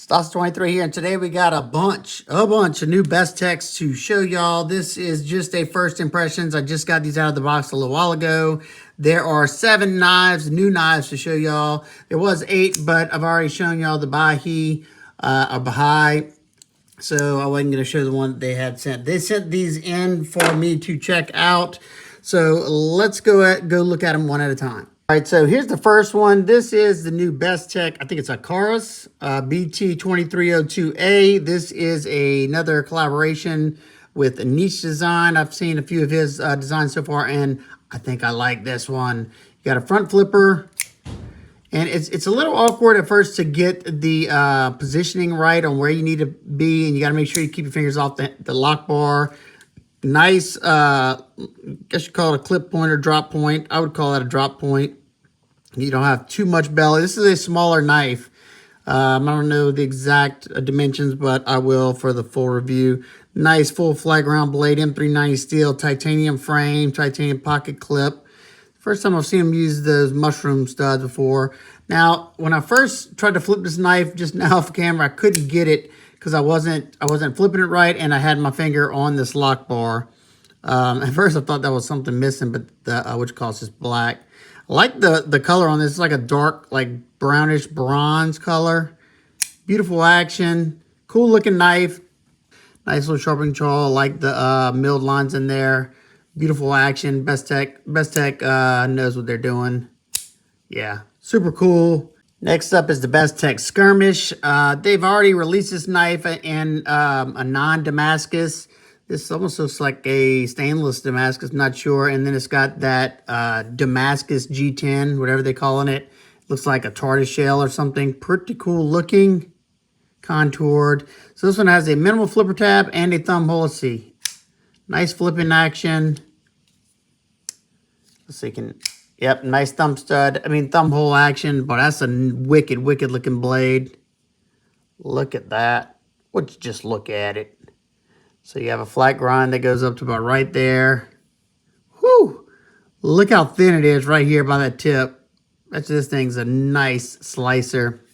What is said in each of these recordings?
Stas23 here, and today we got a bunch of new Bestechs to show y'all. This is just a first impressions. I just got these out of the box a little while ago. There are 7 knives, new knives to show y'all. There was 8, but I've already shown y'all the Bahi, so I wasn't going to show the one that they had sent. They sent these in for me to check out, so let's go look at them one at a time. All right, so here's the first one. This is the new Bestech, I think it's Icarus, BT2302A. This is another collaboration with a niche design. I've seen a few of his designs so far, and I think I like this one. You got a front flipper, and it's a little awkward at first to get the positioning right on where you need to be, and you got to make sure you keep your fingers off the lock bar. Nice, I guess you call it a clip point or drop point. I would call that a drop point. You don't have too much belly. This is a smaller knife. I don't know the exact dimensions, but I will for the full review. Nice full flat ground blade, M390 steel, titanium frame, titanium pocket clip. First time I've seen them use those mushroom studs before. Now, when I first tried to flip this knife just now off camera, I couldn't get it because I wasn't flipping it right, and I had my finger on this lock bar. At first I thought that was something missing, but which calls this black. I like the color on this. It's like a dark, like brownish bronze color. Beautiful action. Cool looking knife. Nice little sharpening choil. I like the milled lines in there. Beautiful action. Bestech knows what they're doing. Yeah, super cool. Next up is the Bestech Skirmish. They've already released this knife in a non-Damascus. This almost looks like a stainless Damascus, not sure. And then it's got that Damascus G10, whatever they're calling it. Looks like a tortoise shell or something. Pretty cool looking. Contoured. So this one has a minimal flipper tab and a thumb hole. Let's see. Nice flipping action. Let's see. Yep, nice thumb hole action. But that's a wicked looking blade. Look at that. Would you just look at it? So you have a flat grind that goes up to about right there. Whew! Look how thin it is right here by that tip. This thing's a nice slicer.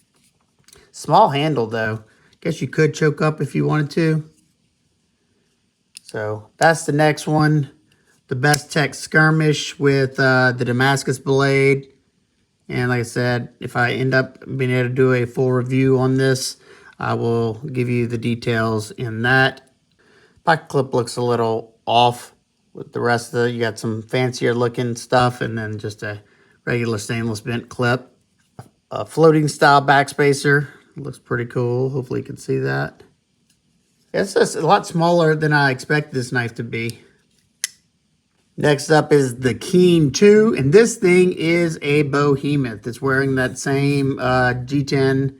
Small handle though. Guess you could choke up if you wanted to. So that's the next one. The Bestech Skirmish with the Damascus blade. And like I said, if I end up being able to do a full review on this, I will give you the details in that. Pocket clip looks a little off with the rest of it. You got some fancier looking stuff and then just a regular stainless bent clip. A floating style backspacer. Looks pretty cool. Hopefully you can see that. It's just a lot smaller than I expected this knife to be. Next up is the Keen 2. And this thing is a behemoth. It's wearing that same G10.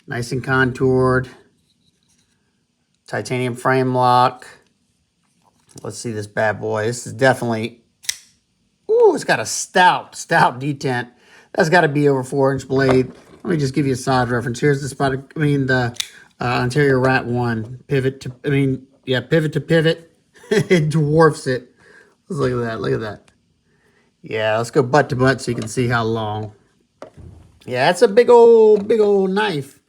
Nice and contoured. Titanium frame lock. Let's see this bad boy. This is definitely, ooh, it's got a stout detent. That's got to be over 4-inch blade. Let me just give you a size reference. Here's the spot, the Ontario Rat 1. Pivot to pivot. It dwarfs it. Let's look at that, look at that. Yeah, let's go butt to butt so you can see how long. Yeah, that's a big old knife.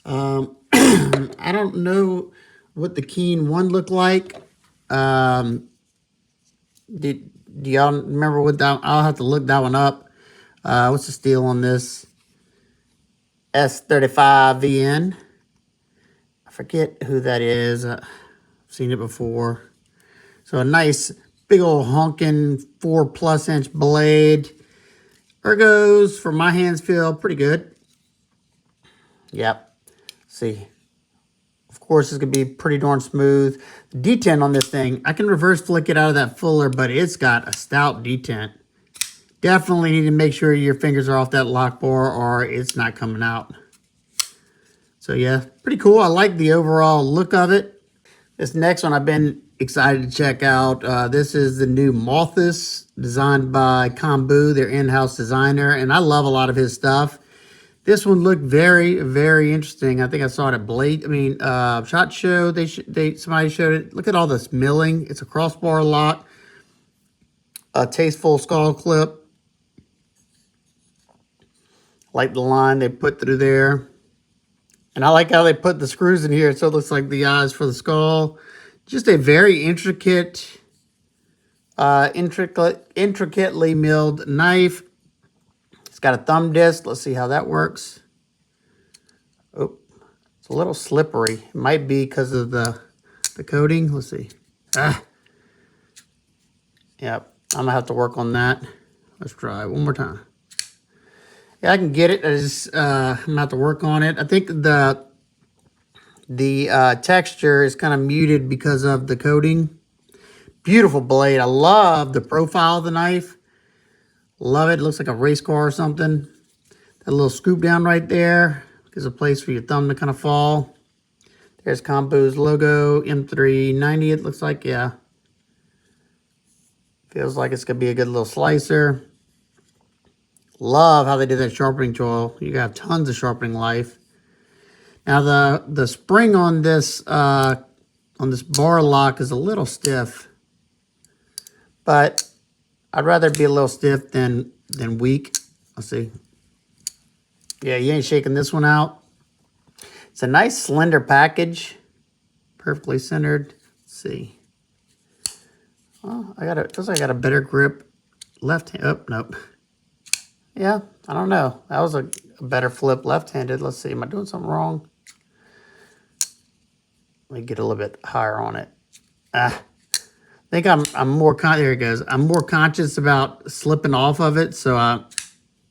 I don't know what the Keen 1 looked like. Do y'all remember what that? I'll have to look that one up. What's the steel on this? S35VN. I forget who that is. I've seen it before. So a nice big old honking 4+ inch blade. Ergos for my hands feel pretty good. Yep. See. Of course, it's going to be pretty darn smooth. The detent on this thing, I can reverse flick it out of that fuller, but it's got a stout detent. Definitely need to make sure your fingers are off that lock bar or it's not coming out. So yeah, pretty cool. I like the overall look of it. This next one I've been excited to check out. This is the new Mothus, designed by Kambu, their in-house designer, and I love a lot of his stuff. This one looked very interesting. I think I saw it at SHOT Show. Somebody showed it. Look at all this milling. It's a crossbar lock, a tasteful skull clip. Like the line they put through there. And I like how they put the screws in here so it looks like the eyes for the skull. Just a very intricately milled knife. It's got a thumb disc. Let's see how that works. Oh, it's a little slippery. It might be because of the coating. Let's see. Yep, I'm gonna have to work on that. Let's try it one more time. Yeah, I can get it. I'm gonna have to work on it. I think the texture is kind of muted because of the coating. Beautiful blade. I love the profile of the knife. Love it. It looks like a race car or something. That little scoop down right there gives a place for your thumb to kind of fall. There's Combo's logo, M390 it looks like, yeah. Feels like it's going to be a good little slicer. Love how they did that sharpening tool. You got tons of sharpening life. Now the spring on this bar lock is a little stiff. But I'd rather be a little stiff than weak. Let's see. Yeah, you ain't shaking this one out. It's a nice slender package. Perfectly centered. Let's see. Well, feels like I got a better grip. Left hand. Oh, nope. Yeah, I don't know. That was a better flip left-handed. Let's see. Am I doing something wrong? Let me get a little bit higher on it. I think I'm more there it goes. I'm more conscious about slipping off of it, so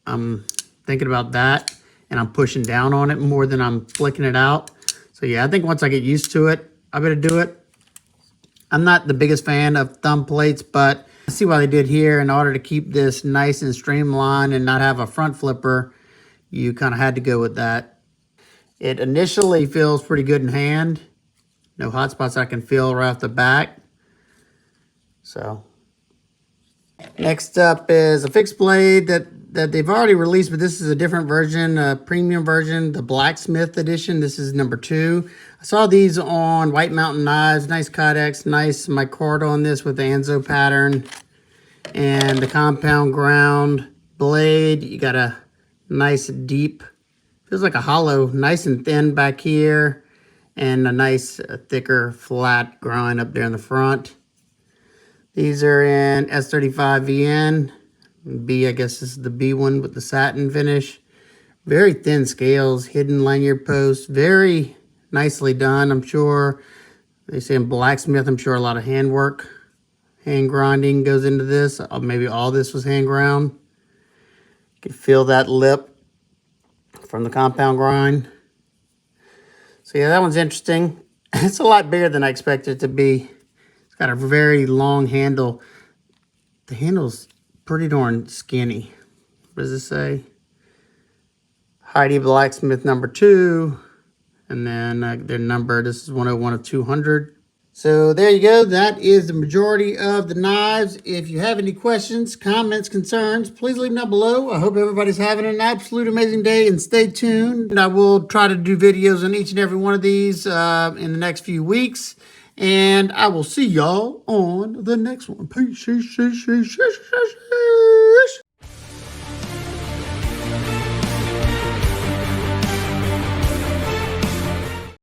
I'm thinking about that, and I'm pushing down on it more than I'm flicking it out. So yeah, I think once I get used to it, I better do it. I'm not the biggest fan of thumb plates, but I see why they did here. In order to keep this nice and streamlined and not have a front flipper, you kind of had to go with that. It initially feels pretty good in hand. No hot spots I can feel right off the back. So next up is a fixed blade that they've already released, but this is a different version, a premium version, the Blacksmith edition. This is number 2. I saw these on White Mountain Knives, nice Kydex, nice micarta on this with the Anzo pattern and the compound ground blade. You got a nice deep, feels like a hollow, nice and thin back here, and a nice thicker flat grind up there in the front. These are in S35VN. B, I guess this is the B one with the satin finish. Very thin scales, hidden lanyard posts, very nicely done. I'm sure they say in Blacksmith, I'm sure a lot of handwork, hand grinding goes into this. Maybe all this was hand ground. You can feel that lip from the compound grind. So yeah, that one's interesting. It's a lot bigger than I expected it to be. It's got a very long handle. The handle's pretty darn skinny. What does it say? Heidi Blacksmith number 2. And then their number, this is 101 of 200. So there you go. That is the majority of the knives. If you have any questions, comments, concerns, please leave them down below. I hope everybody's having an absolute amazing day, and stay tuned. And I will try to do videos on each and every one of these in the next few weeks. And I will see y'all on the next one. Peace.